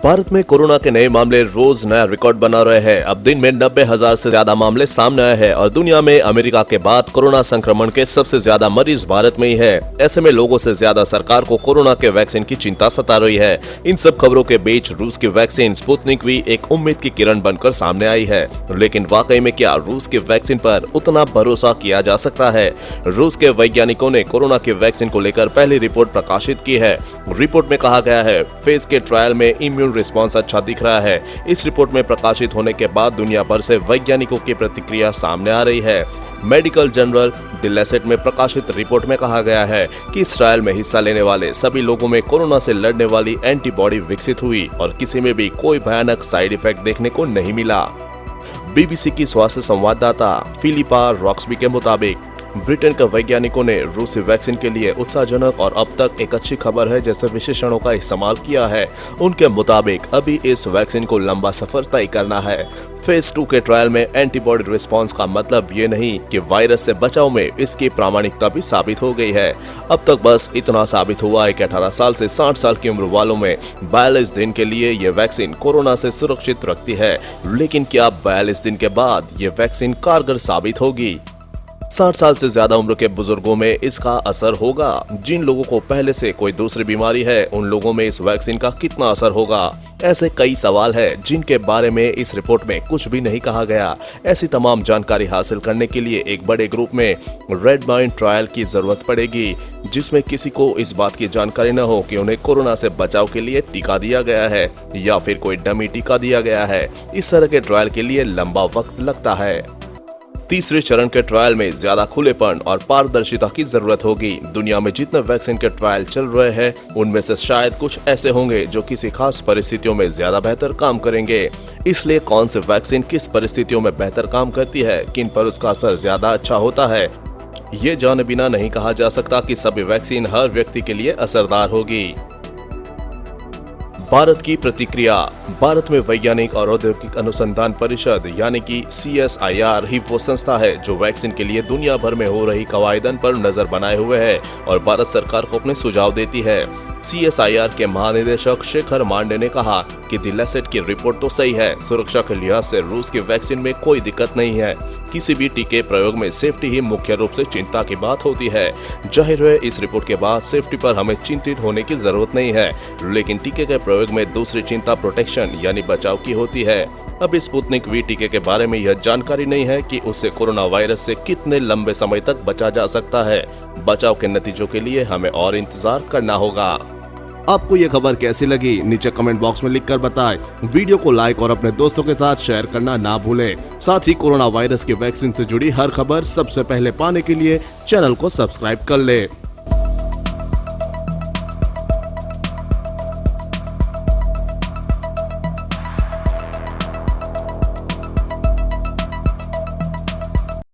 भारत में कोरोना के नए मामले रोज नया रिकॉर्ड बना रहे हैं। अब दिन में 90,000 से ज्यादा मामले सामने आए हैं और दुनिया में अमेरिका के बाद कोरोना संक्रमण के सबसे ज्यादा मरीज भारत में ही है। ऐसे में लोगों से ज्यादा सरकार को कोरोना के वैक्सीन की चिंता सता रही है। इन सब खबरों के बीच रूस की वैक्सीन स्पुतनिक वी एक उम्मीद की किरण बनकर सामने आई है। लेकिन वाकई में क्या रूस की वैक्सीन पर उतना भरोसा किया जा सकता है? रूस के वैज्ञानिकों ने कोरोना की वैक्सीन को लेकर पहली रिपोर्ट प्रकाशित की है। रिपोर्ट में कहा गया है फेज के ट्रायल में इम्यून रिस्पांस अच्छा दिख रहा है। इस रिपोर्ट में प्रकाशित होने के बाद दुनिया भर से वैज्ञानिकों की प्रतिक्रिया सामने आ रही है। मेडिकल जर्नल द लैंसेट में प्रकाशित रिपोर्ट में कहा गया है कि इस ट्रायल में हिस्सा लेने वाले सभी लोगों में कोरोना से लड़ने वाली एंटीबॉडी विकसित हुई और किसी में भी कोई भयानक साइड इफेक्ट देखने को नहीं मिला। बीबीसी की स्वास्थ्य संवाददाता फिलिपा रॉक्सबी के मुताबिक ब्रिटेन के वैज्ञानिकों ने रूसी वैक्सीन के लिए उत्साहजनक और अब तक एक अच्छी खबर है जैसे विशेषणों का इस्तेमाल किया है। उनके मुताबिक अभी इस वैक्सीन को लंबा सफर तय करना है। फेज 2 के ट्रायल में एंटीबॉडी रिस्पांस का मतलब ये नहीं कि वायरस से बचाव में इसकी प्रामाणिकता भी साबित हो गई है। अब तक बस इतना साबित हुआ है कि 18 साल से 60 साल की उम्र वालों में 42 दिन के लिए ये वैक्सीन कोरोना से सुरक्षित रखती है। लेकिन क्या 42 दिन के बाद ये वैक्सीन कारगर साबित होगी? 60 साल से ज्यादा उम्र के बुजुर्गों में इसका असर होगा? जिन लोगों को पहले से कोई दूसरी बीमारी है उन लोगों में इस वैक्सीन का कितना असर होगा? ऐसे कई सवाल हैं जिनके बारे में इस रिपोर्ट में कुछ भी नहीं कहा गया। ऐसी तमाम जानकारी हासिल करने के लिए एक बड़े ग्रुप में रेड माइंड ट्रायल की जरूरत पड़ेगी, जिसमें किसी को इस बात की जानकारी न हो कि उन्हें कोरोना से बचाव के लिए टीका दिया गया है या फिर कोई डमी टीका दिया गया है। इस तरह के ट्रायल के लिए लंबा वक्त लगता है। तीसरे चरण के ट्रायल में ज्यादा खुलेपन और पारदर्शिता की जरूरत होगी। दुनिया में जितने वैक्सीन के ट्रायल चल रहे हैं उनमें से शायद कुछ ऐसे होंगे जो किसी खास परिस्थितियों में ज्यादा बेहतर काम करेंगे। इसलिए कौन सी वैक्सीन किस परिस्थितियों में बेहतर काम करती है, किन पर उसका असर ज्यादा अच्छा होता है, ये जाने बिना नहीं कहा जा सकता कि सभी वैक्सीन हर व्यक्ति के लिए असरदार होगी। भारत की प्रतिक्रिया। भारत में वैज्ञानिक और औद्योगिक अनुसंधान परिषद यानी कि CSIR ही वो संस्था है जो वैक्सीन के लिए दुनिया भर में हो रही कवायदन पर नजर बनाए हुए है और भारत सरकार को अपने सुझाव देती है। CSIR के महानिदेशक शेखर मांडे ने कहा कि द लैंसेट की रिपोर्ट तो सही है, सुरक्षा के लिहाज से रूस की वैक्सीन में कोई दिक्कत नहीं है। किसी भी टीके प्रयोग में सेफ्टी ही मुख्य रूप से चिंता की बात होती है। जाहिर है इस रिपोर्ट के बाद सेफ्टी पर हमें चिंतित होने की जरूरत नहीं है, लेकिन टीके के प्रयोग में दूसरी चिंता प्रोटेक्शन यानी बचाव की होती है। अब स्पुतनिक वी टीके के बारे में यह जानकारी नहीं है कि उससे कोरोना वायरस से कितने लंबे समय तक बचा जा सकता है। बचाव के नतीजों के लिए हमें और इंतजार करना होगा। आपको ये खबर कैसी लगी नीचे कमेंट बॉक्स में लिखकर बताएं। वीडियो को लाइक और अपने दोस्तों के साथ शेयर करना ना भूलें। साथ ही कोरोना वायरस की वैक्सीन से जुड़ी हर खबर सबसे पहले पाने के लिए चैनल को सब्सक्राइब कर लें।